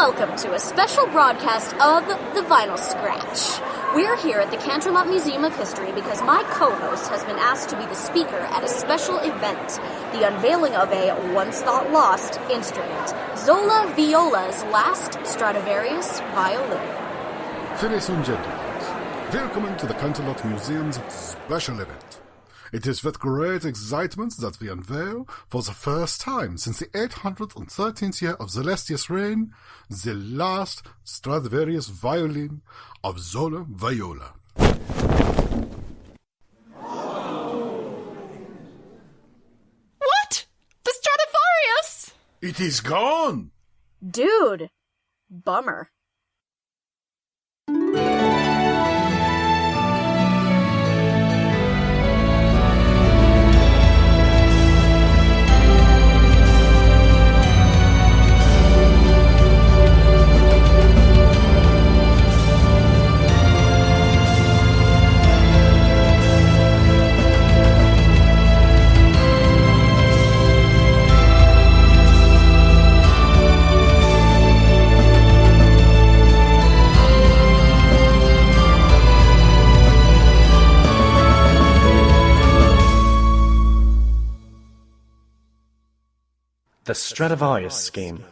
Welcome to a special broadcast of the Vinyl Scratch. We're here at the Canterlot Museum of History because my co-host has been asked to be the speaker at a special event, the unveiling of a once-thought-lost instrument, Zola Viola's last Stradivarius violin. Ladies and gentlemen, welcome to the Canterlot Museum's special event. It is with great excitement that we unveil, for the first time since the 813th year of Celestius' reign, the last Stradivarius violin of Zola Viola. What? The Stradivarius? It is gone! Dude, bummer. The Stradivarius scheme.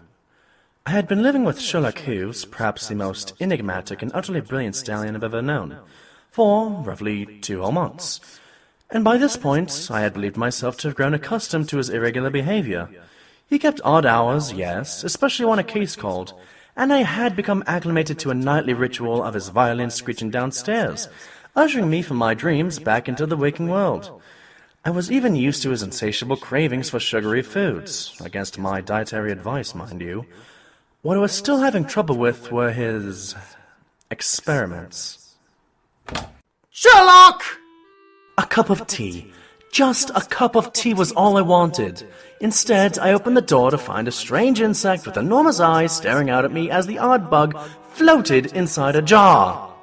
I had been living with Sherlock Hooves, perhaps the most enigmatic and utterly brilliant stallion I've ever known, for roughly 2 whole months. And by this point, I had believed myself to have grown accustomed to his irregular behavior. He kept odd hours, yes, especially when a case called, and I had become acclimated to a nightly ritual of his violin screeching downstairs, ushering me from my dreams back into the waking world. I was even used to his insatiable cravings for sugary foods, against my dietary advice, mind you. What I was still having trouble with were his experiments. Sherlock! A cup of tea. Just a cup of tea was all I wanted. Instead, I opened the door to find a strange insect with enormous eyes staring out at me as the odd bug floated inside a jar.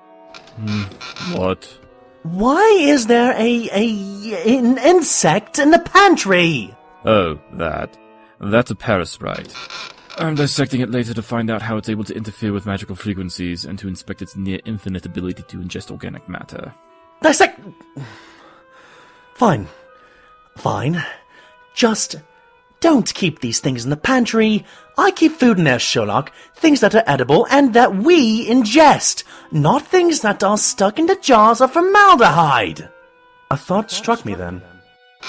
What? Why is there an insect in the pantry? Oh, that's a parasite. I'm dissecting it later to find out how it's able to interfere with magical frequencies and to inspect its near-infinite ability to ingest organic matter. Dissect... Fine. Just don't keep these things in the pantry. I keep food in there, Sherlock. Things that are edible and that we ingest. Not things that are stuck into jars of formaldehyde. A thought struck me then.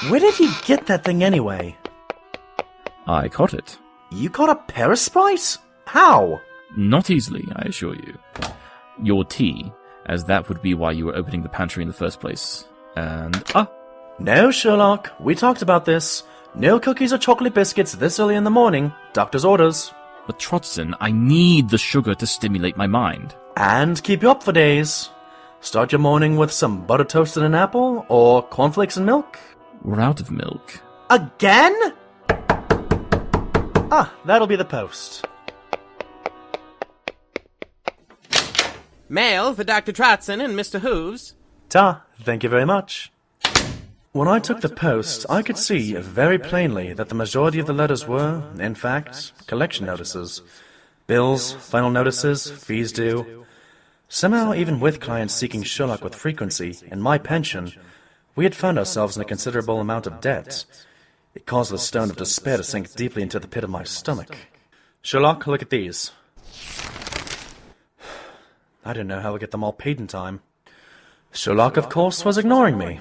Where did he get that thing anyway? I caught it. You caught a parasite? How? Not easily, I assure you. Your tea, as that would be why you were opening the pantry in the first place. And... No, Sherlock. We talked about this. No cookies or chocolate biscuits this early in the morning. Doctor's orders. But Troton, I need the sugar to stimulate my mind. And keep you up for days. Start your morning with some butter toast and an apple, or cornflakes and milk. We're out of milk. Again? That'll be the post. Mail for Dr. Troton and Mr. Whooves. Thank you very much. When I took the post, I could see very plainly that the majority of the letters were, in fact, collection notices. Bills, final notices, fees due. Somehow, even with clients seeking Sherlock with frequency, and my pension, we had found ourselves in a considerable amount of debt. It caused the stone of despair to sink deeply into the pit of my stomach. Sherlock, look at these. I didn't know how to get them all paid in time. Sherlock, of course, was ignoring me.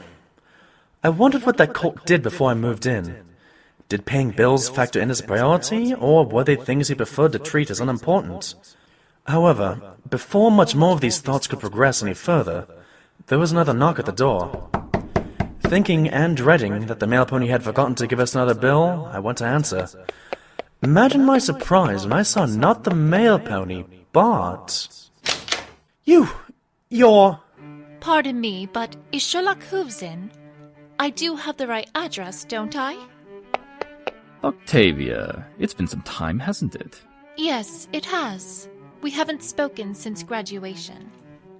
I wondered what that cult did before I moved in. Did paying bills factor in as a priority, or were they things he preferred to treat as unimportant? However, before much more of these thoughts could progress any further, there was another knock at the door. Thinking and dreading that the mail pony had forgotten to give us another bill, I went to answer. Imagine my surprise when I saw not the mail pony, but... You're... Pardon me, but is Sherlock Hooves in? I do have the right address, don't I? Octavia, it's been some time, hasn't it? Yes, it has. We haven't spoken since graduation.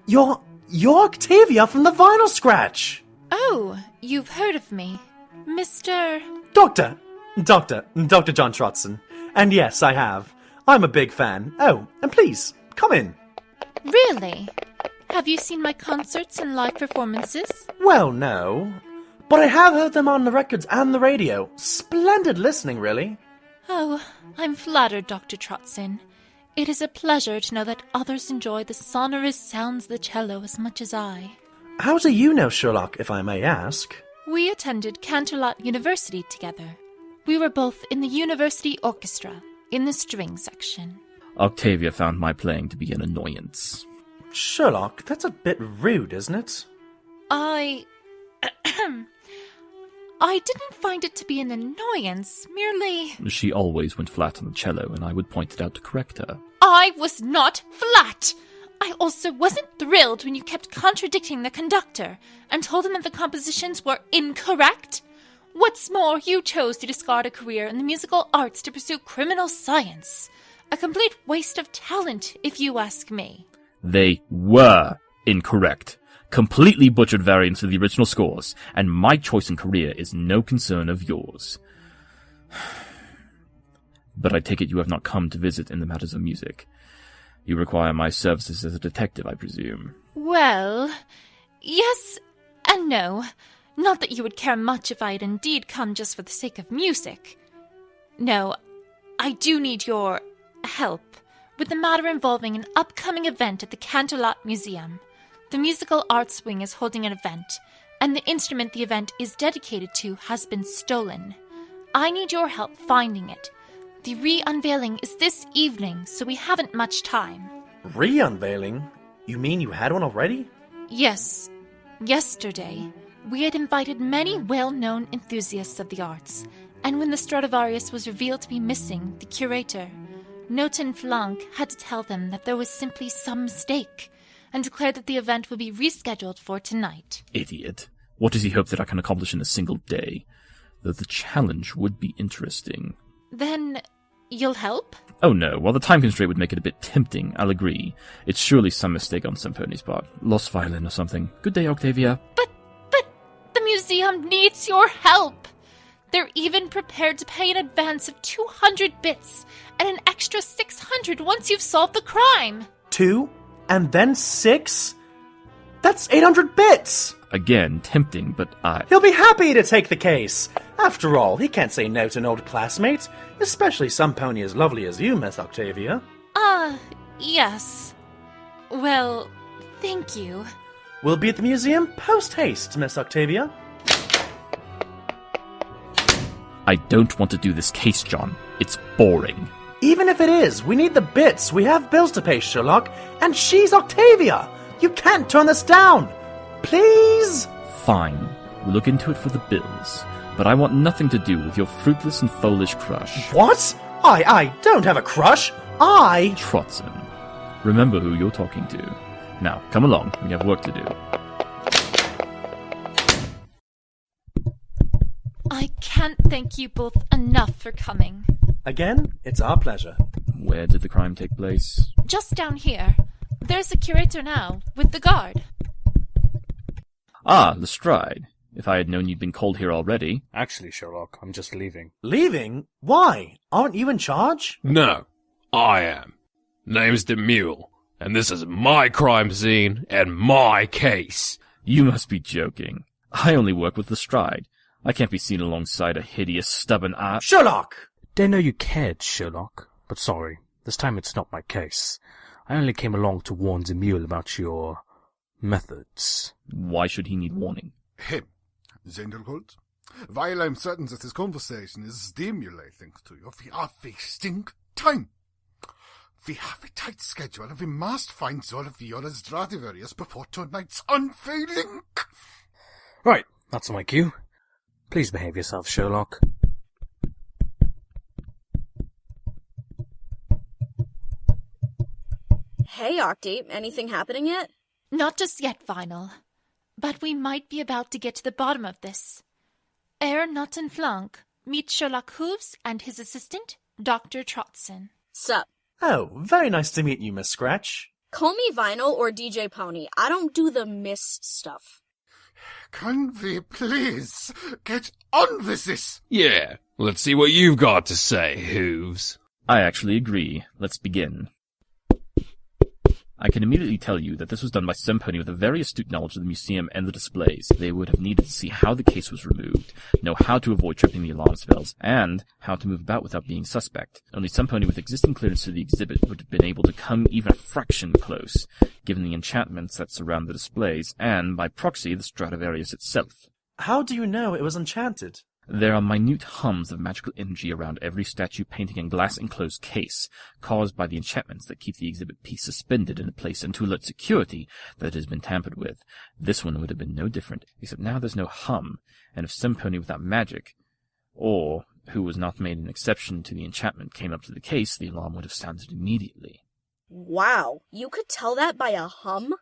You're Octavia from the Vinyl Scratch! Oh, you've heard of me. Mr... Dr. John Troton. And yes, I have. I'm a big fan. Oh, and please, come in. Really? Have you seen my concerts and live performances? Well, no. But I have heard them on the records and the radio. Splendid listening, really. Oh, I'm flattered, Dr. Troton. It is a pleasure to know that others enjoy the sonorous sounds of the cello as much as I. How do you know Sherlock, if I may ask? We attended Canterlot University together. We were both in the university orchestra, in the string section. Octavia found my playing to be an annoyance. Sherlock, that's a bit rude, isn't it? I didn't find it to be an annoyance, merely... She always went flat on the cello, and I would point it out to correct her. I was not flat! I also wasn't thrilled when you kept contradicting the conductor and told him that the compositions were incorrect. What's more, you chose to discard a career in the musical arts to pursue criminal science. A complete waste of talent, if you ask me. They were incorrect. Completely butchered variants of the original scores, and my choice in career is no concern of yours. But I take it you have not come to visit in the matters of music. You require my services as a detective, I presume. Well, yes and no. Not that you would care much if I had indeed come just for the sake of music. No, I do need your help with the matter involving an upcoming event at the Canterlot Museum. The musical arts wing is holding an event, and the instrument the event is dedicated to has been stolen. I need your help finding it. The re-unveiling is this evening, so we haven't much time. Re-unveiling? You mean you had one already? Yes. Yesterday, we had invited many well-known enthusiasts of the arts, and when the Stradivarius was revealed to be missing, the curator, Noten Flank, had to tell them that there was simply some mistake, and declared that the event would be rescheduled for tonight. Idiot. What does he hope that I can accomplish in a single day? Though the challenge would be interesting. Then, you'll help? Oh no, while the time constraint would make it a bit tempting, I'll agree. It's surely some mistake on Semponi's part. Lost violin or something. Good day, Octavia. But the museum needs your help! They're even prepared to pay an advance of 200 bits, and an extra 600 once you've solved the crime! 2? And then 6? That's 800 bits! Again, tempting, but He'll be happy to take the case. After all, he can't say no to an old classmate, especially some pony as lovely as you, Miss Octavia. Yes. Well, thank you. We'll be at the museum post-haste, Miss Octavia. I don't want to do this case, John. It's boring. Even if it is, we need the bits. We have bills to pay, Sherlock. And she's Octavia. You can't turn this down. Please? Fine. We'll look into it for the bills. But I want nothing to do with your fruitless and foolish crush. What? I don't have a crush. Troton. Remember who you're talking to. Now, come along. We have work to do. I can't thank you both enough for coming. Again, it's our pleasure. Where did the crime take place? Just down here. There's a curator now, with the guard. Ah, Lestrade. If I had known you'd been called here already. Actually, Sherlock, I'm just leaving. Leaving? Why? Aren't you in charge? No, I am. Name's Demule, and this is my crime scene and my case. You must be joking. I only work with Lestrade. I can't be seen alongside a hideous, stubborn ass. Sherlock! Didn't know you cared, Sherlock. But sorry, this time it's not my case. I only came along to warn Demule about your methods. Why should he need warning? Him, Zendelholt. While I'm certain that this conversation is stimulating to you, we are wasting time. We have a tight schedule and we must find Zolvio Stradivarius before tonight's unveiling. Right, that's my cue. Please behave yourself, Sherlock. Hey, Octi, anything happening yet? Not just yet, Vinyl. But we might be about to get to the bottom of this. Herr Nottenflank, meet Sherlock Hooves and his assistant, Dr. Troton. Sup? Oh, very nice to meet you, Miss Scratch. Call me Vinyl or DJ Pony. I don't do the miss stuff. Can we please get on with this? Yeah, let's see what you've got to say, Hooves. I actually agree. Let's begin. I can immediately tell you that this was done by some pony with a very astute knowledge of the museum and the displays. They would have needed to see how the case was removed, know how to avoid tripping the alarm spells, and how to move about without being suspect. Only some pony with existing clearance to the exhibit would have been able to come even a fraction close, given the enchantments that surround the displays, and, by proxy, the Stradivarius itself. How do you know it was enchanted? There are minute hums of magical energy around every statue, painting, and glass-enclosed case, caused by the enchantments that keep the exhibit piece suspended in a place and to alert security that it has been tampered with. This one would have been no different, except now there's no hum, and if some pony without magic, or who was not made an exception to the enchantment, came up to the case, the alarm would have sounded immediately. Wow, you could tell that by a hum?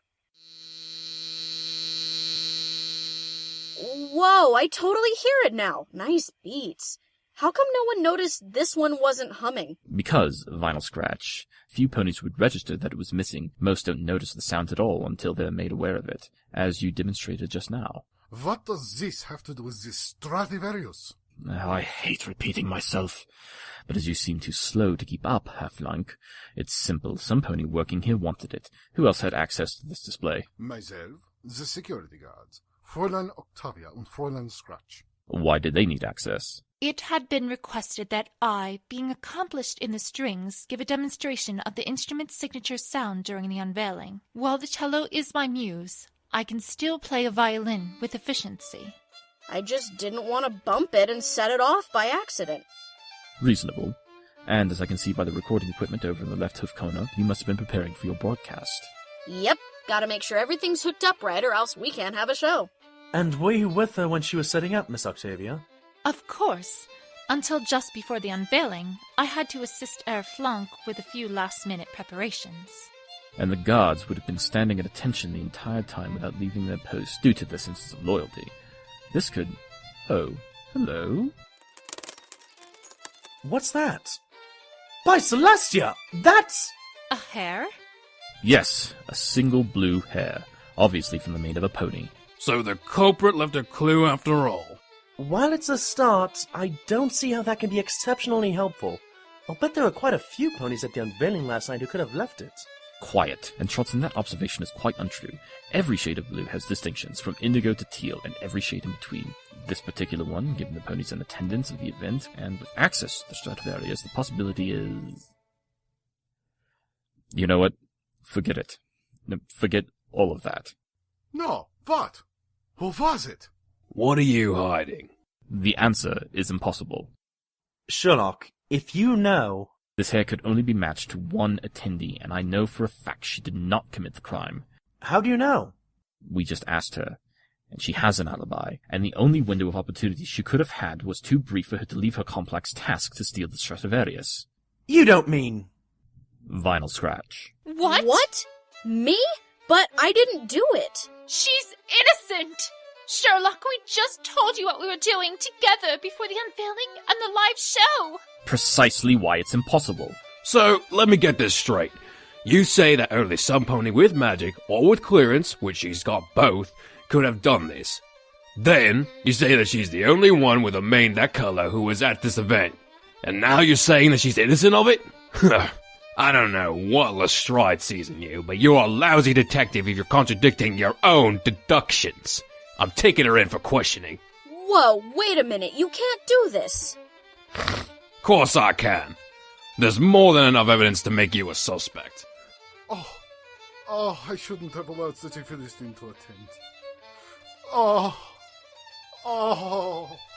Whoa, I totally hear it now. Nice beats. How come no one noticed this one wasn't humming? Because, Vinyl Scratch, few ponies would register that it was missing. Most don't notice the sound at all until they're made aware of it, as you demonstrated just now. What does this have to do with this Stradivarius? I hate repeating myself, but as you seem too slow to keep up, Half-Lunk, it's simple. Some pony working here wanted it. Who else had access to this display? Myself, the security guards, Fräulein Octavia and Fräulein Scratch. Why did they need access? It had been requested that I, being accomplished in the strings, give a demonstration of the instrument's signature sound during the unveiling. While the cello is my muse, I can still play a violin with efficiency. I just didn't want to bump it and set it off by accident. Reasonable. And as I can see by the recording equipment over in the left hoof corner, you must have been preparing for your broadcast. Yep, gotta make sure everything's hooked up right or else we can't have a show. And were you with her when she was setting up, Miss Octavia? Of course. Until just before the unveiling, I had to assist Herr Flank with a few last-minute preparations. And the guards would have been standing at attention the entire time without leaving their posts due to this instance of loyalty. This could... Oh, hello? What's that? By Celestia! That's... A hair? Yes, a single blue hair, obviously from the mane of a pony. So the culprit left a clue after all. While it's a start, I don't see how that can be exceptionally helpful. I'll bet there were quite a few ponies at the unveiling last night who could have left it. Quiet, and Troton, that observation is quite untrue. Every shade of blue has distinctions, from indigo to teal, and every shade in between. This particular one, given the ponies in attendance of the event, and with access to the Stradivarius, the possibility is... You know what? Forget it. No, forget all of that. No, what? Who was it? What are you hiding? The answer is impossible. Sherlock, if you know... This hair could only be matched to one attendee, and I know for a fact she did not commit the crime. How do you know? We just asked her, and she has an alibi, and the only window of opportunity she could have had was too brief for her to leave her complex task to steal the Stradivarius. You don't mean... Vinyl Scratch. What? What? Me? But I didn't do it. She's innocent! Sherlock, we just told you what we were doing together before the unveiling and the live show! Precisely why it's impossible. So, let me get this straight. You say that only some pony with magic, or with clearance, which she's got both, could have done this. Then, you say that she's the only one with a mane that color who was at this event. And now you're saying that she's innocent of it? I don't know what Lestrade sees in you, but you're a lousy detective if you're contradicting your own deductions. I'm taking her in for questioning. Whoa, wait a minute, you can't do this. Of course I can. There's more than enough evidence to make you a suspect. Oh, I shouldn't have allowed such a Philistine to attend. Oh.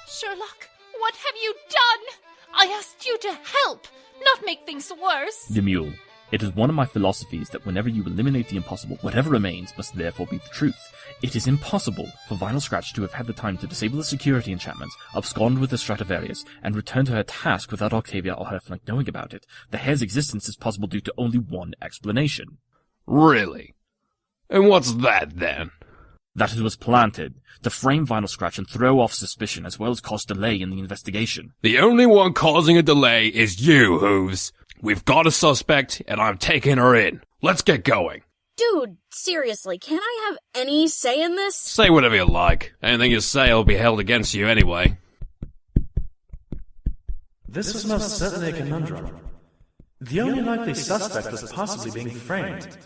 Sherlock, what have you done? I asked you to help, not make things worse. Demule. It is one of my philosophies that whenever you eliminate the impossible, whatever remains must therefore be the truth. It is impossible for Vinyl Scratch to have had the time to disable the security enchantments, abscond with the Stradivarius, and return to her task without Octavia or her flank knowing about it. The hair's existence is possible due to only one explanation. Really? And what's that, then? That it was planted, to frame Vinyl Scratch and throw off suspicion as well as cause delay in the investigation. The only one causing a delay is you, Hooves. We've got a suspect, and I'm taking her in. Let's get going. Dude, seriously, can I have any say in this? Say whatever you like. Anything you say will be held against you anyway. This was most certainly a conundrum. The only likely suspect was possibly being framed,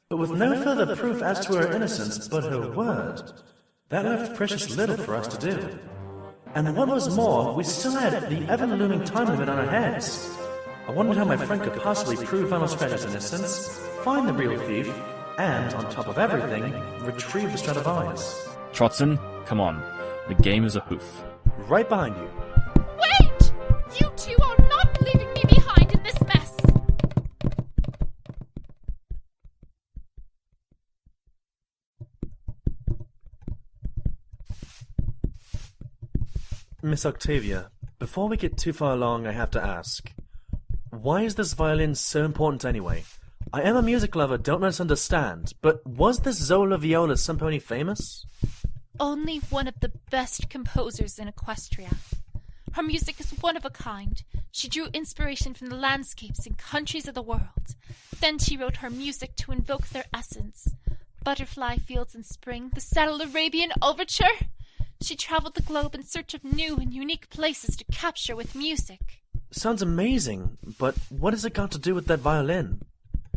but with no further proof as to her innocence but her word, that left precious little for us to do. And what was more, we still had the ever-looming time limit on our heads. I wondered how my friend could possibly prove Vinyl Scratch's innocence, find the real thief, and, on top of everything, retrieve the Stradivarius. Troton, come on. The game is a hoof. Right behind you. Wait! You two are not leaving me behind in this mess! Miss Octavia, before we get too far along, I have to ask, why is this violin so important anyway? I am a music lover, don't misunderstand, but was this Zola Viola Symphony famous? Only one of the best composers in Equestria. Her music is one of a kind. She drew inspiration from the landscapes and countries of the world. Then she wrote her music to invoke their essence. Butterfly Fields in Spring, the Saddle Arabian Overture. She traveled the globe in search of new and unique places to capture with music. Sounds amazing, but what has it got to do with that violin?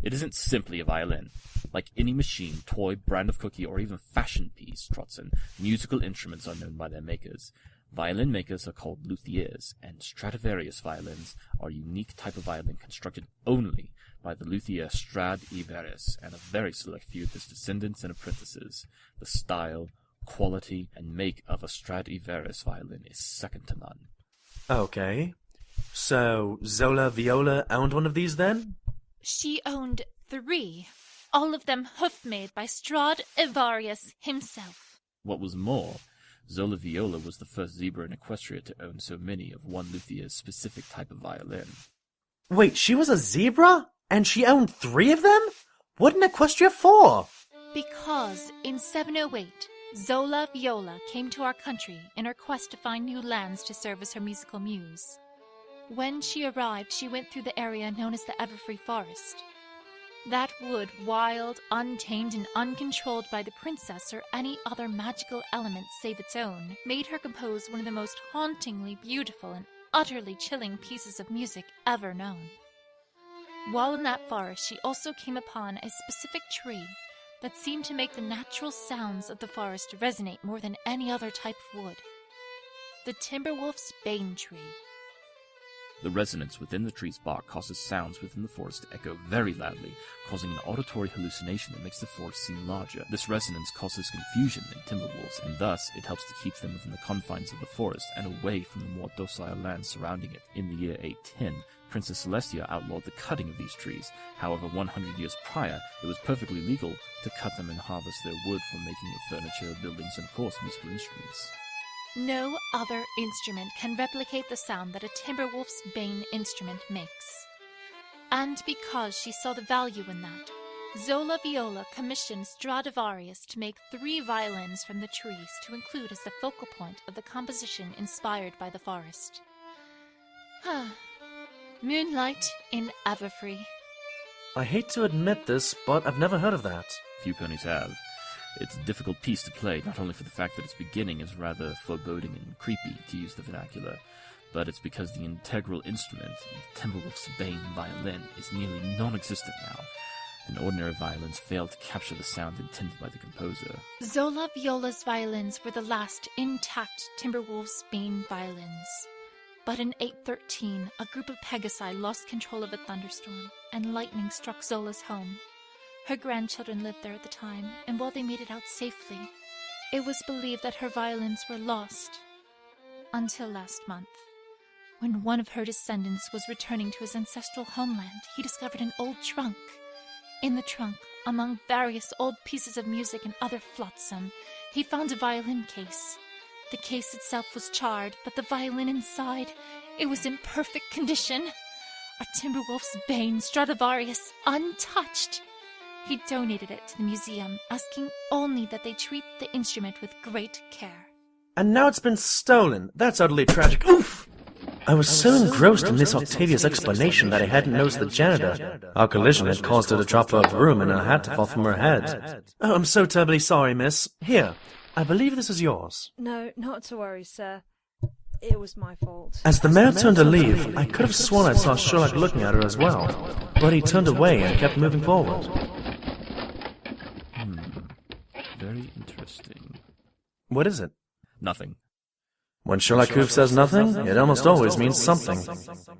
It isn't simply a violin. Like any machine, toy, brand of cookie, or even fashion piece, Troton, musical instruments are known by their makers. Violin makers are called luthiers, and Stradivarius violins are a unique type of violin constructed only by the luthier Stradivarius and a very select few of his descendants and apprentices. The style, quality, and make of a Stradivarius violin is second to none. Okay. So, Zola Viola owned one of these then? She owned 3, all of them hoof-made by Stradivarius himself. What was more, Zola Viola was the first zebra in Equestria to own so many of one luthier's specific type of violin. Wait, she was a zebra? And she owned 3 of them? What in Equestria for? Because in 708, Zola Viola came to our country in her quest to find new lands to serve as her musical muse. When she arrived, she went through the area known as the Everfree Forest. That wood, wild, untamed, and uncontrolled by the princess or any other magical element save its own, made her compose one of the most hauntingly beautiful and utterly chilling pieces of music ever known. While in that forest, she also came upon a specific tree that seemed to make the natural sounds of the forest resonate more than any other type of wood. The Timberwolf's Bane Tree. The resonance within the tree's bark causes sounds within the forest to echo very loudly, causing an auditory hallucination that makes the forest seem larger. This resonance causes confusion in timberwolves, and thus it helps to keep them within the confines of the forest and away from the more docile lands surrounding it. In the year 810, Princess Celestia outlawed the cutting of these trees. However, 100 years prior, it was perfectly legal to cut them and harvest their wood for making of furniture, buildings, and of course musical instruments. No other instrument can replicate the sound that a Timberwolf's Bane instrument makes. And because she saw the value in that, Zola Viola commissioned Stradivarius to make 3 violins from the trees to include as the focal point of the composition inspired by the forest. Moonlight in Everfree. I hate to admit this, but I've never heard of that. Few ponies have. It's a difficult piece to play, not only for the fact that its beginning is rather foreboding and creepy, to use the vernacular, but it's because the integral instrument, the Timberwolf's Bane violin, is nearly non-existent now, and ordinary violins fail to capture the sound intended by the composer. Zola Viola's violins were the last intact Timberwolf's Bane violins. But in 813, a group of Pegasi lost control of a thunderstorm, and lightning struck Zola's home. Her grandchildren lived there at the time, and while they made it out safely, it was believed that her violins were lost. Until last month, when one of her descendants was returning to his ancestral homeland, he discovered an old trunk. In the trunk, among various old pieces of music and other flotsam, he found a violin case. The case itself was charred, but the violin inside, it was in perfect condition. A Timberwolf's Bane Stradivarius, untouched. He donated it to the museum, asking only that they treat the instrument with great care. And now it's been stolen. That's utterly tragic. Oof! I was so engrossed in Miss Octavia's explanation that I hadn't noticed the janitor. Our collision had caused her to drop her broom and her hat to fall from her head. Oh, I'm so terribly sorry, miss. Here, I believe this is yours. No, not to worry, sir. It was my fault. As the mayor turned to leave, I could have sworn I saw Sherlock looking at her as well, but he turned away and kept moving forward. Very interesting. What is it? Nothing. When Sherlock Hooves says nothing, it almost always means something.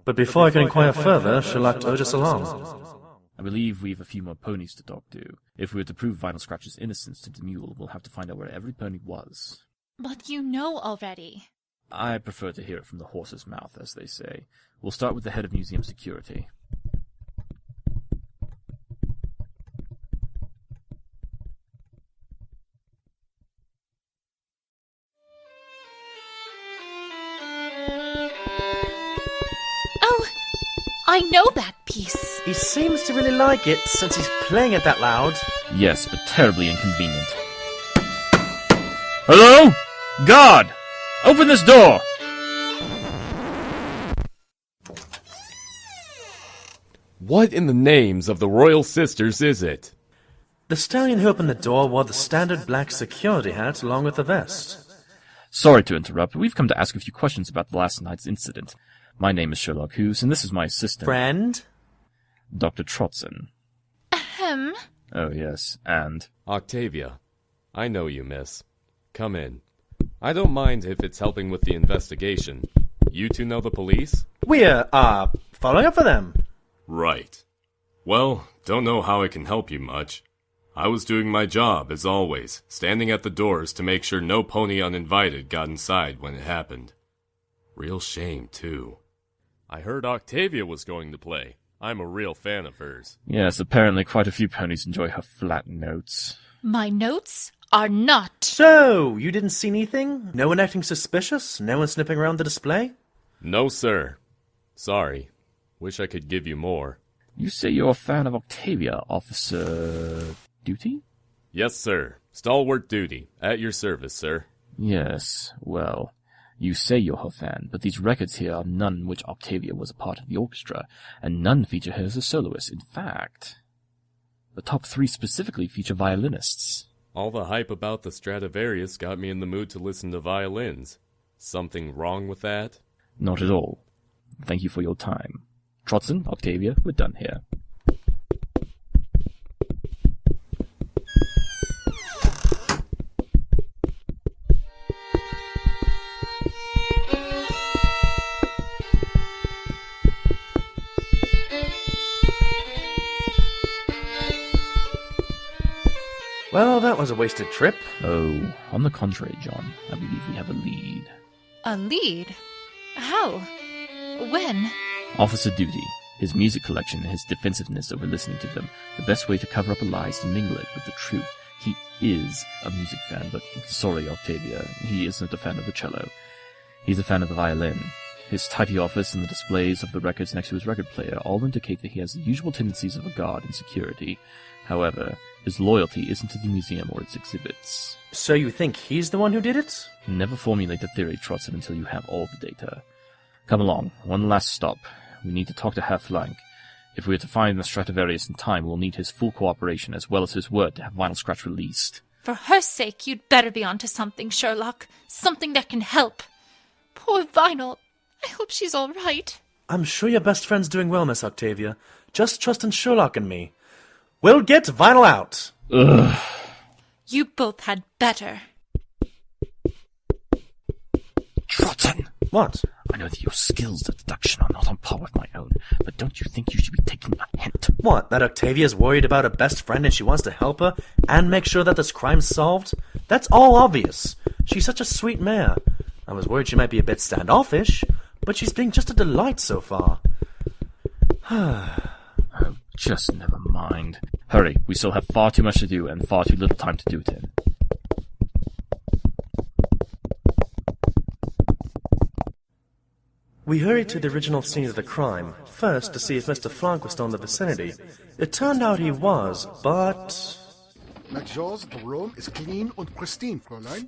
But before I can inquire further, Sherlock urged us along. I believe we've a few more ponies to talk to. If we were to prove Vinyl Scratch's innocence to the mule, we'll have to find out where every pony was. But you know already. I prefer to hear it from the horse's mouth, as they say. We'll start with the head of museum security. Oh, I know that piece. He seems to really like it, since he's playing it that loud. Yes, but terribly inconvenient. Hello? Guard! Open this door! What in the names of the Royal Sisters is it? The stallion who opened the door wore the standard black security hat along with the vest. Sorry to interrupt, but we've come to ask a few questions about the last night's incident. My name is Sherlock Hooves, and this is my assistant. Friend? Dr. Troton. Ahem. Oh, yes, and... Octavia. I know you, miss. Come in. I don't mind if it's helping with the investigation. You two know the police? We're, following up for them. Right. Well, don't know how I can help you much. I was doing my job, as always, standing at the doors to make sure no pony uninvited got inside when it happened. Real shame, too. I heard Octavia was going to play. I'm a real fan of hers. Yes, apparently quite a few ponies enjoy her flat notes. My notes are not. So, you didn't see anything? No one acting suspicious? No one sniffing around the display? No, sir. Sorry. Wish I could give you more. You say you're a fan of Octavia, Officer... Duty? Yes, sir. Stalwart duty. At your service, sir. Yes, well, you say you're her fan, but these records here are none in which Octavia was a part of the orchestra, and none feature her as a soloist. In fact, the top 3 specifically feature violinists. All the hype about the Stradivarius got me in the mood to listen to violins. Something wrong with that? Not at all. Thank you for your time. Troton, Octavia, we're done here. Well, that was a wasted trip. Oh, on the contrary, John, I believe we have a lead. A lead? How? When? Officer Duty, his music collection and his defensiveness over listening to them. The best way to cover up a lie is to mingle it with the truth. He is a music fan, but sorry, Octavia, he isn't a fan of the cello. He's a fan of the violin. His tidy office and the displays of the records next to his record player all indicate that he has the usual tendencies of a guard in security. However, his loyalty isn't to the museum or its exhibits. So you think he's the one who did it? Never formulate a theory, Troton, until you have all the data. Come along, one last stop. We need to talk to Herr Flank. If we are to find the Stradivarius in time, we'll need his full cooperation, as well as his word to have Vinyl Scratch released. For her sake, you'd better be onto something, Sherlock. Something that can help. Poor Vinyl. I hope she's all right. I'm sure your best friend's doing well, Miss Octavia. Just trust in Sherlock and me. We'll get Vinyl out. Ugh. You both had better. Troton! What? I know that your skills at deduction are not on par with my own, but don't you think you should be taking a hint? What, that Octavia's worried about her best friend and she wants to help her and make sure that this crime's solved? That's all obvious. She's such a sweet mare. I was worried she might be a bit standoffish, but she's been just a delight so far. Oh, just never mind. Hurry, we still have far too much to do and far too little time to do it in. We hurried to the original scene of the crime, first to see if Mr. Flank was still in the vicinity. It turned out he was, but... Like yours, the room is clean and pristine, Fräulein.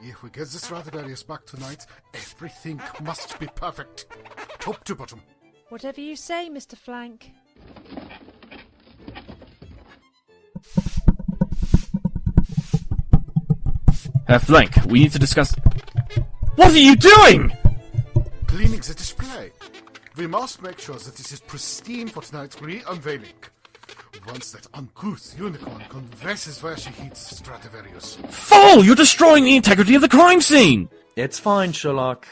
If we get the Stradivarius back tonight, everything must be perfect. Top to bottom. Whatever you say, Mr. Flank. Herr Flank, we need to discuss... What are you doing? Cleaning the display. We must make sure that this is pristine for tonight's re-unveiling. Once that uncouth unicorn confesses where she hid Stradivarius. Fool! You're destroying the integrity of the crime scene! It's fine, Sherlock.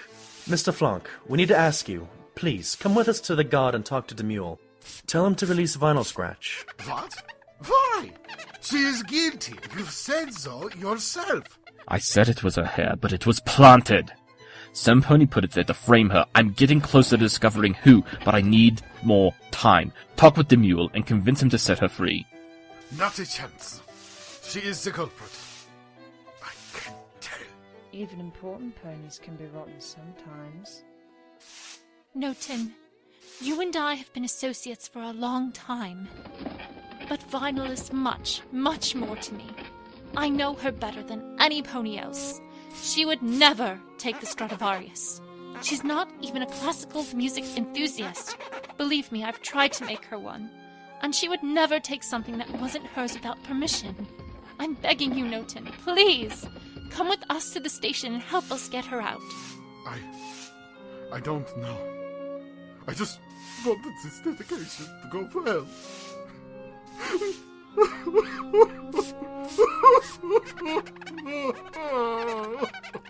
Mr. Flunk, we need to ask you. Please, come with us to the guard and talk to Demule. Tell him to release Vinyl Scratch. What? Why? She is guilty. You've said so yourself. I said it was her hair, but it was planted. Sempony put it there to frame her. I'm getting closer to discovering who, but I need more time. Talk with Demule and convince him to set her free. Not a chance. She is the culprit. I can tell. Even important ponies can be rotten sometimes. No, Tim. You and I have been associates for a long time. But Vinyl is much, much more to me. I know her better than any pony else. She would never take the Stradivarius. She's not even a classical music enthusiast. Believe me, I've tried to make her one. And she would never take something that wasn't hers without permission. I'm begging you, Noten, please. Come with us to the station and help us get her out. I don't know. I just wanted this dedication to go well.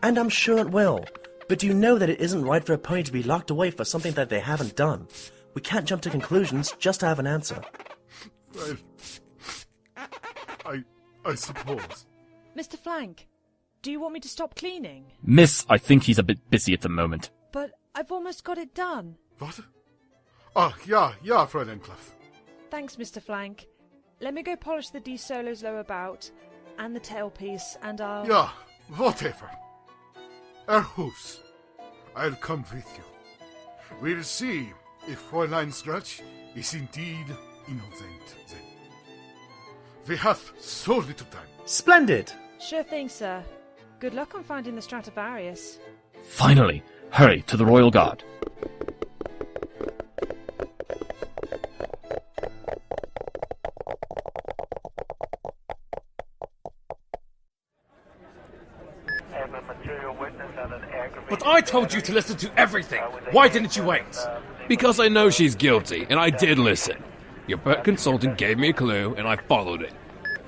And I'm sure it will. But do you know that it isn't right for a pony to be locked away for something that they haven't done? We can't jump to conclusions just to have an answer. Well, I suppose. Mr. Flank, do you want me to stop cleaning? Miss, I think he's a bit busy at the moment. But I've almost got it done. What? Yeah, Fräulein Clough. Thanks, Mr. Flank. Let me go polish the D solos lower bout and the tailpiece, and I'll... Yeah, whatever. Hooves, I'll come with you. We'll see if Fräulein Scratch is indeed innocent then. We have so little time. Splendid! Sure thing, sir. Good luck on finding the Stradivarius. Finally! Hurry, to the Royal Guard. But I told you to listen to everything. Why didn't you wait? Because I know she's guilty, and I did listen. Your pet consultant gave me a clue, and I followed it.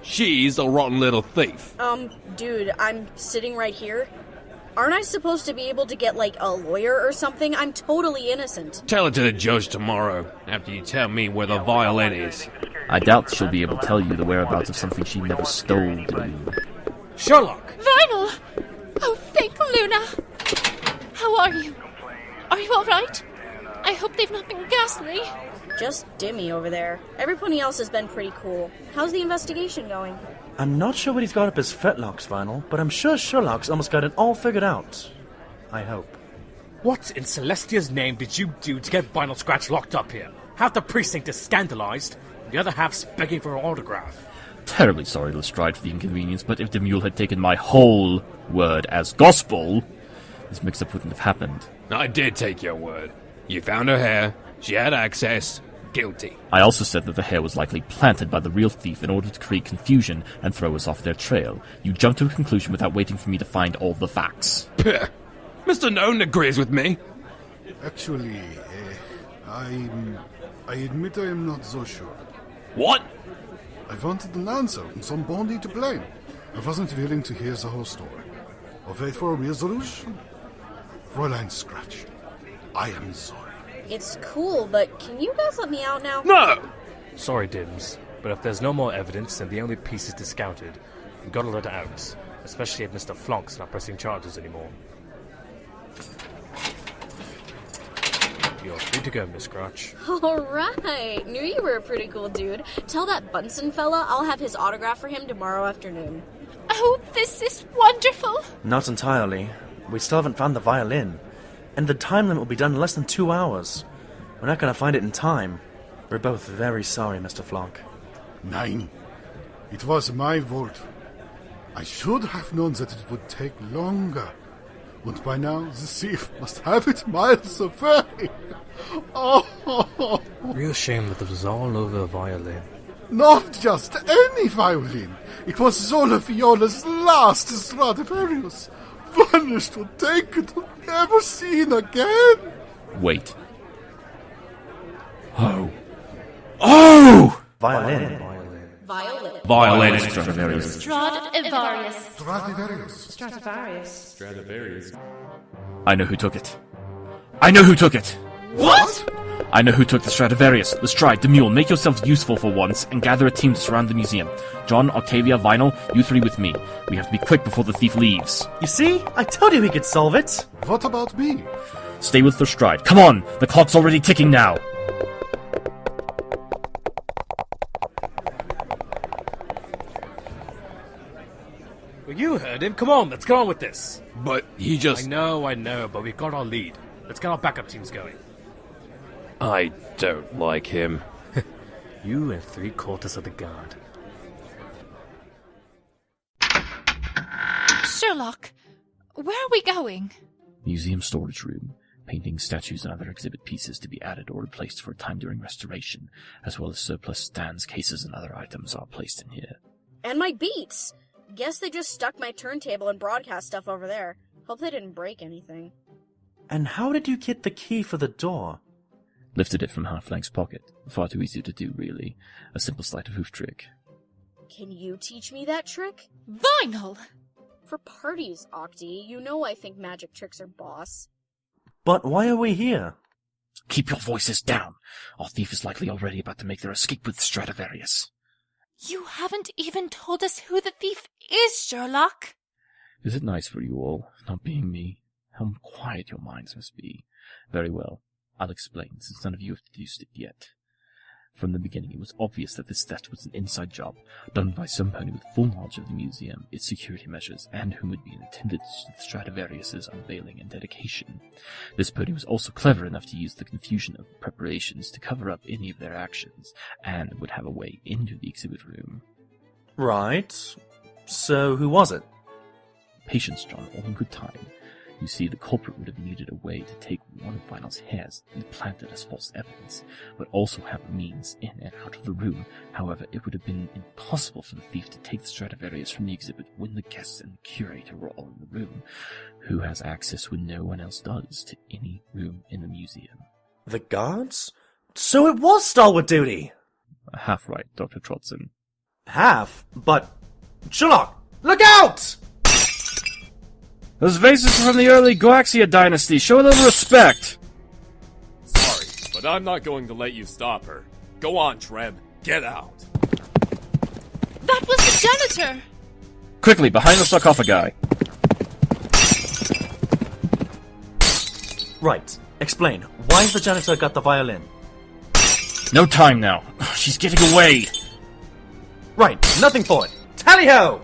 She's a rotten little thief. Dude, I'm sitting right here. Aren't I supposed to be able to get, like, a lawyer or something? I'm totally innocent. Tell it to the judge tomorrow, after you tell me where the violin is. I doubt she'll be able to tell you the whereabouts of something she never stole, Demule. Sherlock! Vinyl! Oh, thank Luna! How are you? Are you alright? I hope they've not been ghastly. Just Dimmy over there. Everybody else has been pretty cool. How's the investigation going? I'm not sure what he's got up his fetlocks, Vinyl, but I'm sure Sherlock's almost got it all figured out. I hope. What in Celestia's name did you do to get Vinyl Scratch locked up here? Half the precinct is scandalized, and the other half's begging for an autograph. Terribly sorry, Lestrade, for the inconvenience, but if Demule had taken my whole word as gospel, this mix-up wouldn't have happened. I did take your word. You found her hair, she had access, guilty. I also said that the hair was likely planted by the real thief in order to create confusion and throw us off their trail. You jumped to a conclusion without waiting for me to find all the facts. Puh. Mr. Noten agrees with me. Actually, I admit I am not so sure. What? I wanted an answer and somebody to blame. I wasn't willing to hear the whole story. Or wait for a resolution. Fräulein Scratch, I am sorry. It's cool, but can you guys let me out now? No! Sorry, Dims, but if there's no more evidence and the only piece is discounted, we've got to let it out, especially if Mr. Flonk's not pressing charges anymore. You're free to go, Miss Scratch. Alright, knew you were a pretty cool dude. Tell that Bunsen fella I'll have his autograph for him tomorrow afternoon. Oh, this is wonderful! Not entirely. We still haven't found the violin. And the time limit will be done in less than 2 hours. We're not going to find it in time. We're both very sorry, Mr. Flonk. Nein. It was my fault. I should have known that it would take longer. And by now, the thief must have it miles away. Oh. Real shame that it was all over a violin. Not just any violin. It was Zola Viola's last Stradivarius. punished or taken or never seen again. Wait. Oh! Violin. Violin. Stradivarius. Stradivarius. I know who took it. I know who took it! What? I know who took the Stradivarius. Lestrade, Demule, make yourselves useful for once and gather a team to surround the museum. John, Octavia, Vinyl, you three with me. We have to be quick before the thief leaves. You see? I told you we could solve it. What about me? Stay with Lestrade. Come on! The clock's already ticking now! Well, you heard him. Come on, let's get on with this. But he just... I know, but we've got our lead. Let's get our backup teams going. I don't like him. You and 3/4 of the guard. Sherlock, where are we going? Museum storage room. Paintings, statues, and other exhibit pieces to be added or replaced for a time during restoration, as well as surplus stands, cases, and other items are placed in here. And my beats! Guess they just stuck my turntable and broadcast stuff over there. Hope they didn't break anything. And how did you get the key for the door? Lifted it from Half-Flank's pocket. Far too easy to do, really. A simple sleight of hoof trick. Can you teach me that trick? Vinyl! For parties, Octi. You know I think magic tricks are boss. But why are we here? Keep your voices down. Our thief is likely already about to make their escape with Stradivarius. You haven't even told us who the thief is, Sherlock. Is it nice for you all, not being me? How quiet your minds must be. Very well. I'll explain, since none of you have deduced it yet. From the beginning, it was obvious that this theft was an inside job, done by some pony with full knowledge of the museum, its security measures, and whom would be in attendance to the Stradivarius' unveiling and dedication. This pony was also clever enough to use the confusion of preparations to cover up any of their actions, and would have a way into the exhibit room. Right. So who was it? Patience, John, all in good time. You see, the culprit would have needed a way to take one of Vinyl's hairs and plant it as false evidence, but also have a means in and out of the room. However, it would have been impossible for the thief to take the Stradivarius from the exhibit when the guests and the curator were all in the room, who has access when no one else does to any room in the museum. The guards? So it was stalwart duty! Half right, Dr. Troton. Half? But... Sherlock! Look out! Those vases are from the early Goaxia dynasty. Show a little respect. Sorry, but I'm not going to let you stop her. Go on, Treb. Get out. That was the janitor! Quickly, behind the sarcophagi. Right. Explain. Why's the janitor got the violin? No time now. She's getting away. Right. Nothing for it. Tally-ho!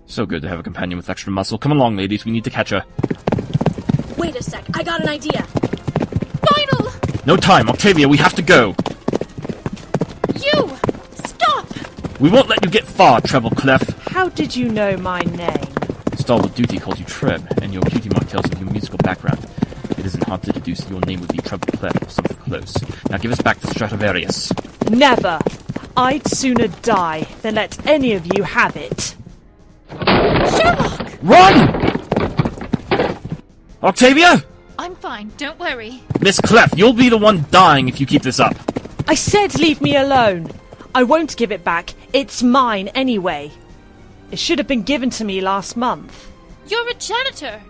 So good to have a companion with extra muscle. Come along, ladies. We need to catch her. Wait a sec. I got an idea. Vinyl! No time. Octavia, we have to go. You! Stop! We won't let you get far, Treble Clef. How did you know my name? Stalwart Duty calls you Treb, and your cutie mark tells of your musical background. It isn't hard to deduce your name would be Treble Clef or something close. Now give us back the Stradivarius. Never. I'd sooner die than let any of you have it. Sherlock! Run! Octavia? I'm fine, don't worry. Miss Clef, you'll be the one dying if you keep this up. I said leave me alone. I won't give it back. It's mine anyway. It should have been given to me last month. You're a janitor.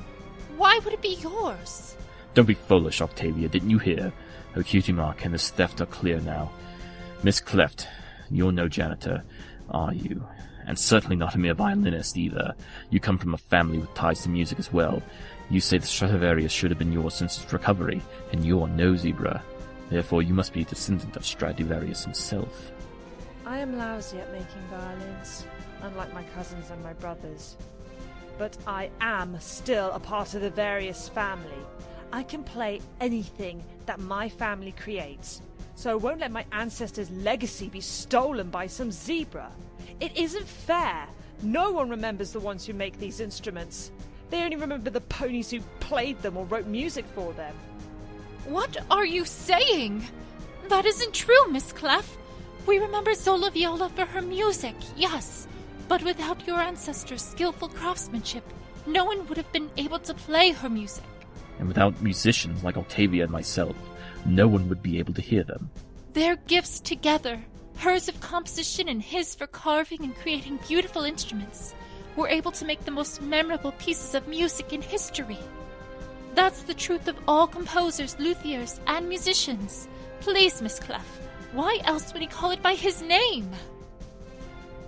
Why would it be yours? Don't be foolish, Octavia. Didn't you hear? Her cutie mark and this theft are clear now. Miss Cleft, you're no janitor, are you? And certainly not a mere violinist either. You come from a family with ties to music as well. You say the Stradivarius should have been yours since its recovery, and you're no zebra. Therefore, you must be a descendant of Stradivarius himself. I am lousy at making violins, unlike my cousins and my brothers. But I am still a part of the Various family. I can play anything that my family creates, so I won't let my ancestors' legacy be stolen by some zebra. It isn't fair. No one remembers the ones who make these instruments. They only remember the ponies who played them or wrote music for them. What are you saying? That isn't true, Miss Clef. We remember Zola Viola for her music, yes. But without your ancestors' skillful craftsmanship, no one would have been able to play her music. And without musicians like Octavia and myself, no one would be able to hear them. Their gifts together, hers of composition and his for carving and creating beautiful instruments, were able to make the most memorable pieces of music in history. That's the truth of all composers, luthiers, and musicians. Please, Miss Clef, why else would he call it by his name?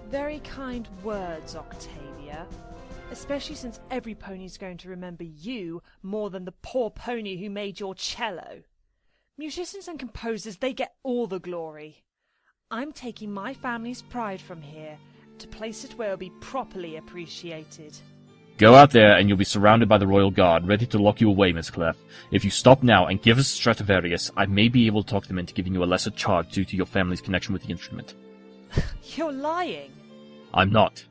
Very kind words, Octavia. Especially since every pony's going to remember you more than the poor pony who made your cello. Musicians and composers, they get all the glory. I'm taking my family's pride from here to place it where it'll be properly appreciated. Go out there and you'll be surrounded by the Royal Guard, ready to lock you away, Miss Clef. If you stop now and give us Stradivarius, I may be able to talk them into giving you a lesser charge due to your family's connection with the instrument. You're lying. I'm not.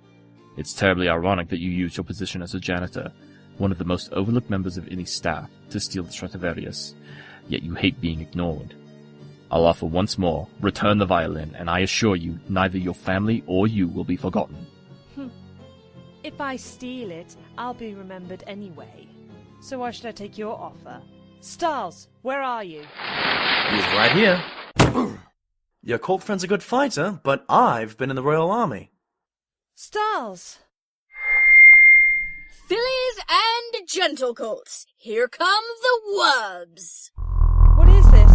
It's terribly ironic that you used your position as a janitor, one of the most overlooked members of any staff, to steal the Stradivarius, yet you hate being ignored. I'll offer once more, return the violin, and I assure you, neither your family or you will be forgotten. If I steal it, I'll be remembered anyway. So why should I take your offer? Stars, where are you? He's right here. Your court friend's a good fighter, but I've been in the Royal Army. Stars! Fillies and gentle colts, here come the Whooves. What is this?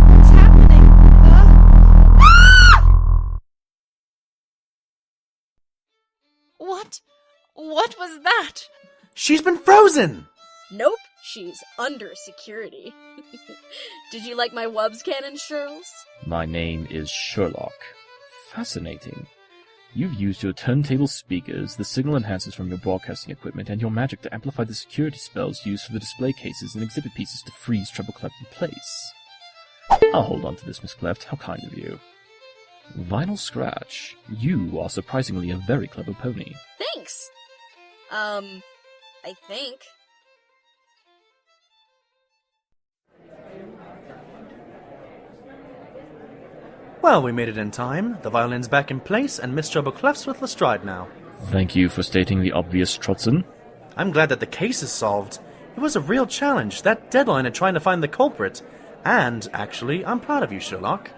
What's happening? What was that? She's been frozen! Nope, she's under security. Did you like my Whooves cannon, Shirls? My name is Sherlock. Fascinating. You've used your turntable speakers, the signal enhancers from your broadcasting equipment, and your magic to amplify the security spells used for the display cases and exhibit pieces to freeze Treble Cleft in place. I'll hold on to this, Miss Cleft. How kind of you. Vinyl Scratch, you are surprisingly a very clever pony. Thanks. I think. Well, we made it in time. The violin's back in place, and Miss Treble Cleft's with Lestrade now. Thank you for stating the obvious, Troton. I'm glad that the case is solved. It was a real challenge, that deadline in trying to find the culprit. And, actually, I'm proud of you, Sherlock.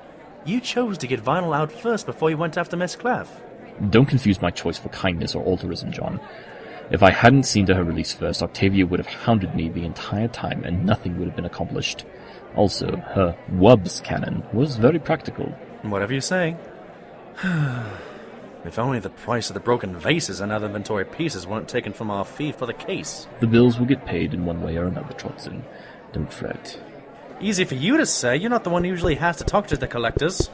You chose to get Vinyl out first before you went after Miss Clef. Don't confuse my choice for kindness or altruism, John. If I hadn't seen to her release first, Octavia would have hounded me the entire time and nothing would have been accomplished. Also, her Whooves cannon was very practical. Whatever you say. If only the price of the broken vases and other inventory pieces weren't taken from our fee for the case. The bills will get paid in one way or another, Troton. Don't fret. Easy for you to say. You're not the one who usually has to talk to the collectors.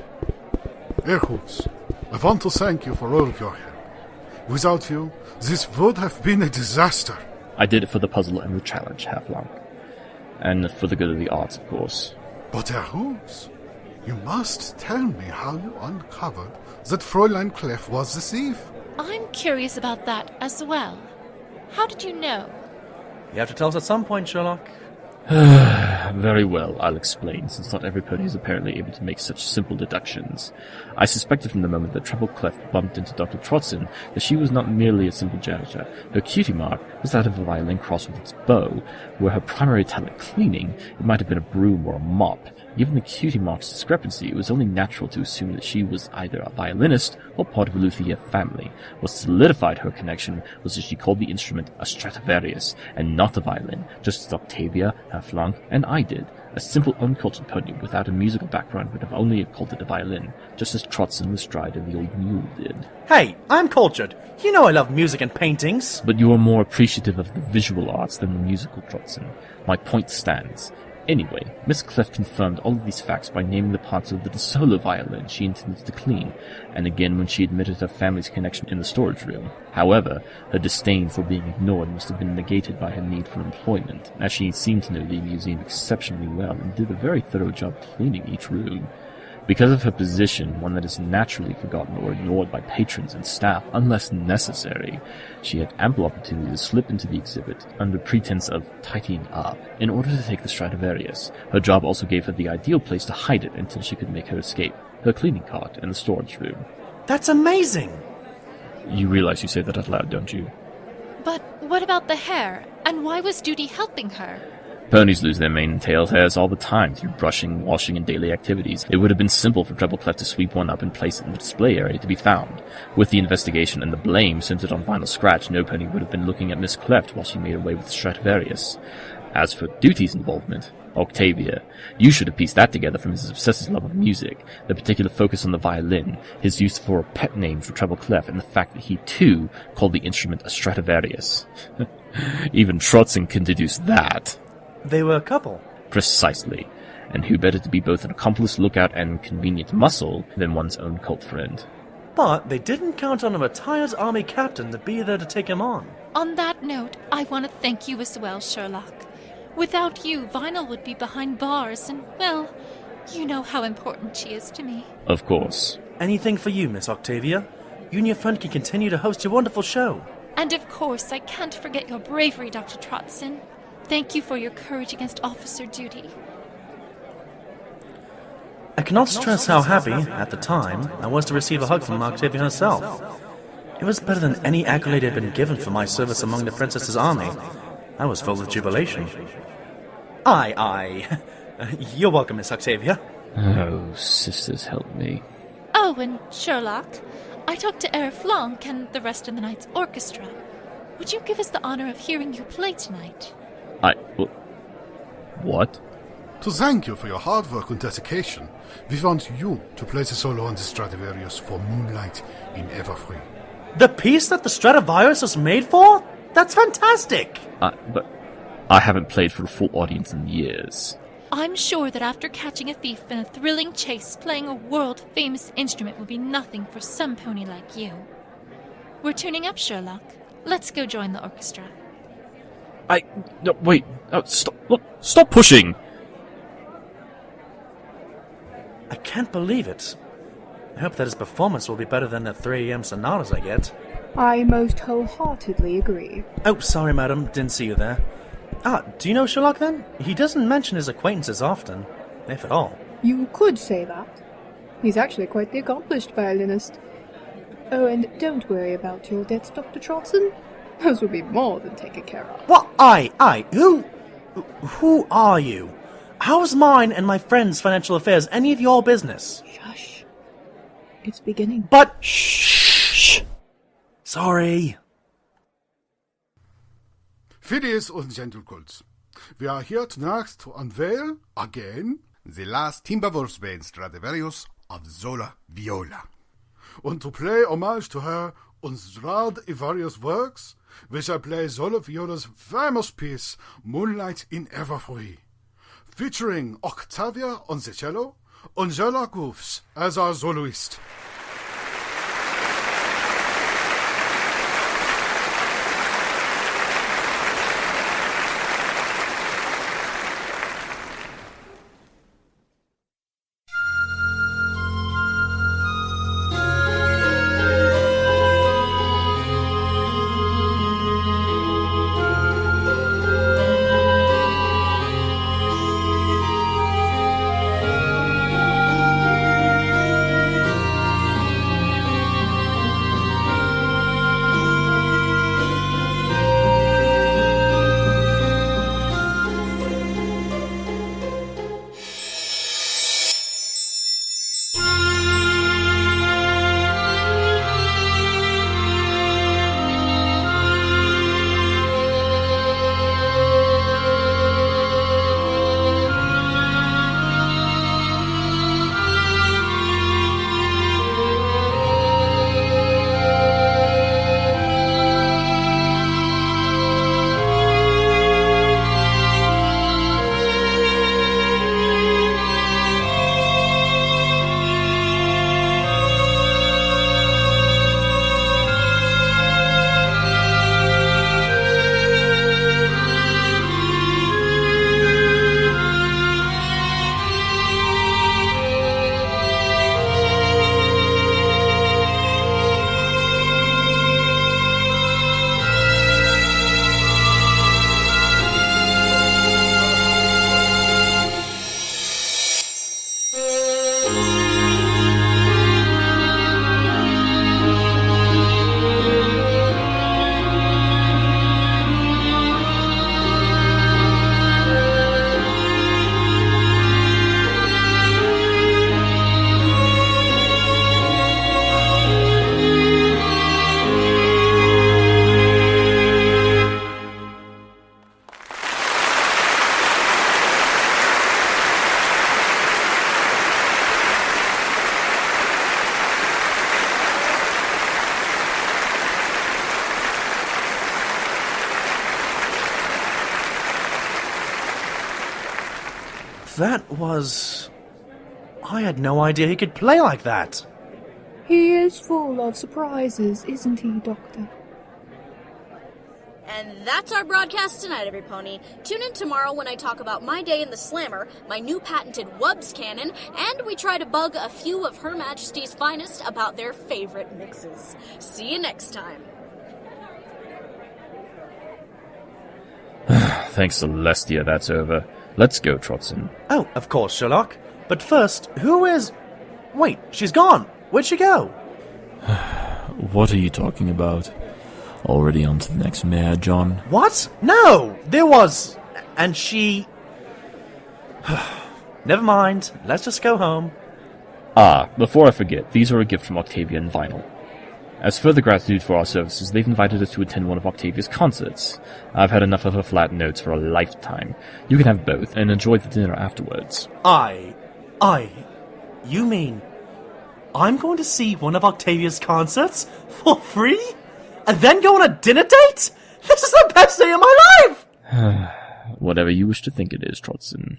Whooves, I want to thank you for all of your help. Without you, this would have been a disaster. I did it for the puzzle and the challenge, Half-Long. And for the good of the arts, of course. But Whooves, you must tell me how you uncovered that Fräulein Clef was the thief. I'm curious about that as well. How did you know? You have to tell us at some point, Sherlock. Very well, I'll explain, since not every pony is apparently able to make such simple deductions. I suspected from the moment that Treble Cleft bumped into Dr. Troton that she was not merely a simple janitor. Her cutie mark was that of a violin crossed with its bow. Were her primary talent cleaning, it might have been a broom or a mop. Given the cutie mark's discrepancy, it was only natural to assume that she was either a violinist or part of a luthier family. What solidified her connection was that she called the instrument a Stradivarius, and not a violin, just as Octavia, Half-Long, and I did. A simple, uncultured pony without a musical background would have only called it a violin, just as Troton, Lestrade, and the old mule did. Hey, I'm cultured. You know I love music and paintings. But you are more appreciative of the visual arts than the musical, Troton. My point stands. Anyway, Miss Clef confirmed all of these facts by naming the parts of the solo violin she intended to clean, and again when she admitted her family's connection in the storage room. However, her disdain for being ignored must have been negated by her need for employment, as she seemed to know the museum exceptionally well and did a very thorough job cleaning each room. Because of her position, one that is naturally forgotten or ignored by patrons and staff unless necessary, she had ample opportunity to slip into the exhibit under pretense of tidying up in order to take the Stradivarius. Her job also gave her the ideal place to hide it until she could make her escape, her cleaning cart in the storage room. That's amazing! You realize you say that out loud, don't you? But what about the hair? And why was Duty helping her? Ponies lose their mane and tail hairs all the time through brushing, washing, and daily activities. It would have been simple for Treble Clef to sweep one up and place it in the display area to be found. With the investigation and the blame centered on Vinyl Scratch, no pony would have been looking at Miss Cleft while she made away with Stradivarius. As for Duty's involvement, Octavia, you should have pieced that together from his obsessive love of music, the particular focus on the violin, his use for a pet name for Treble Clef, and the fact that he, too, called the instrument a Stradivarius. Even Troton can deduce that. They were a couple. Precisely. And who better to be both an accomplice, lookout, and convenient muscle than one's own cult friend? But they didn't count on a retired army captain to be there to take him on. On that note, I want to thank you as well, Sherlock. Without you, Vinyl would be behind bars, and, well, you know how important she is to me. Of course. Anything for you, Miss Octavia. You and your friend can continue to host your wonderful show. And of course, I can't forget your bravery, Dr. Troton. Thank you for your courage against Officer Duty. I cannot stress how happy, at the time, I was to receive a hug from Octavia herself. It was better than any accolade I had been given for my service among the Princess's army. I was full of jubilation. Aye. You're welcome, Miss Octavia. Oh, sisters help me. Oh, and Sherlock, I talked to Herr Flanck and the rest of the night's orchestra. Would you give us the honor of hearing you play tonight? What? To thank you for your hard work and dedication, we want you to play the solo on the Stradivarius for Moonlight in Everfree. The piece that the Stradivarius was made for? That's fantastic! But I haven't played for a full audience in years. I'm sure that after catching a thief in a thrilling chase, playing a world-famous instrument would be nothing for some pony like you. We're tuning up, Sherlock. Let's go join the orchestra. No, wait. Stop pushing! I can't believe it. I hope that his performance will be better than the 3 a.m. sonatas I get. I most wholeheartedly agree. Oh, sorry, madam. Didn't see you there. Do you know Sherlock, then? He doesn't mention his acquaintances often, if at all. You could say that. He's actually quite the accomplished violinist. Oh, and don't worry about your debts, Dr. Troton. Those will be more than taken care of. What? Who are you? How is mine and my friend's financial affairs any of your business? Shush. It's beginning. But shh. Sorry. Ladies and gentlemen, we are here tonight to unveil, again, the last Timberwolfsbane Stradivarius of Zola Viola. And to play homage to her on Stradivarius works, we shall play Zola Viola's famous piece, Moonlight in Everfree, featuring Octavia on the cello and Sherlock Hooves as our soloist. That was... I had no idea he could play like that. He is full of surprises, isn't he, Doctor? And that's our broadcast tonight, every pony. Tune in tomorrow when I talk about my day in the Slammer, my new patented Whooves cannon, and we try to bug a few of Her Majesty's finest about their favorite mixes. See you next time. Thanks, Celestia, that's over. Let's go, Troton. Oh, of course, Sherlock. But first, who is... Wait, she's gone. Where'd she go? What are you talking about? Already on to the next mare, John? What? No! There was... And she... Never mind. Let's just go home. Ah, before I forget, these are a gift from Octavia and Vinyl. As further gratitude for our services, they've invited us to attend one of Octavia's concerts. I've had enough of her flat notes for a lifetime. You can have both, and enjoy the dinner afterwards. You mean... I'm going to see one of Octavia's concerts? For free? And then go on a dinner date? This is the best day of my life! Whatever you wish to think it is, Troton.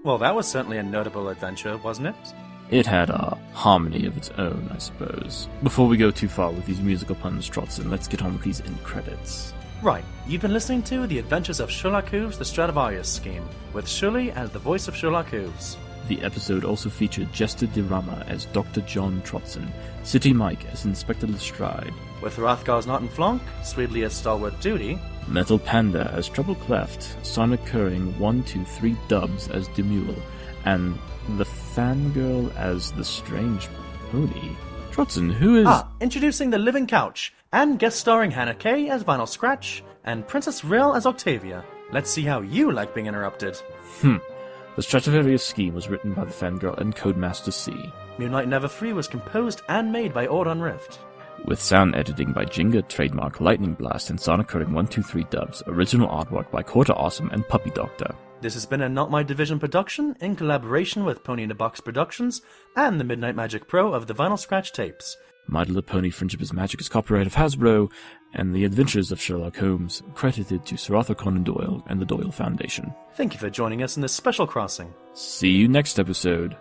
Well, that was certainly a notable adventure, wasn't it? It had a harmony of its own, I suppose. Before we go too far with these musical puns, Troton, let's get on with these end credits. Right, you've been listening to The Adventures of Sherlock Hooves, the Stradivarius Scheme, with Shirley as the voice of Sherlock Hooves. The episode also featured Jester Dirama as Dr. John Troton, City Mike as Inspector Lestrade, with Hrothgar's Knot-and-Flonk, Swedley as Stalwart Duty, Metal Panda as Treble Cleft, Sonic Curring 123 Dubs as Demule, and the Fangirl as the Strange Pony. Troton, who is... introducing the Living Couch, and guest starring Hannah Kay as Vinyl Scratch, and Princess Rill as Octavia. Let's see how you like being interrupted. The Stradivarius scheme was written by the Fangirl and Codemaster C. Moonlight Never Free was composed and made by Ordon Rift. With sound editing by Jinga, Trademark, Lightning Blast, and Sonic Curring 123 Dubs. Original artwork by Quarter Awesome and Puppy Doctor. This has been a Not My Division production in collaboration with Pony in a Box Productions and the Midnight Magic Pro of the Vinyl Scratch tapes. My Little Pony Friendship is Magic is copyright of Hasbro, and The Adventures of Sherlock Holmes credited to Sir Arthur Conan Doyle and the Doyle Foundation. Thank you for joining us in this special crossing. See you next episode.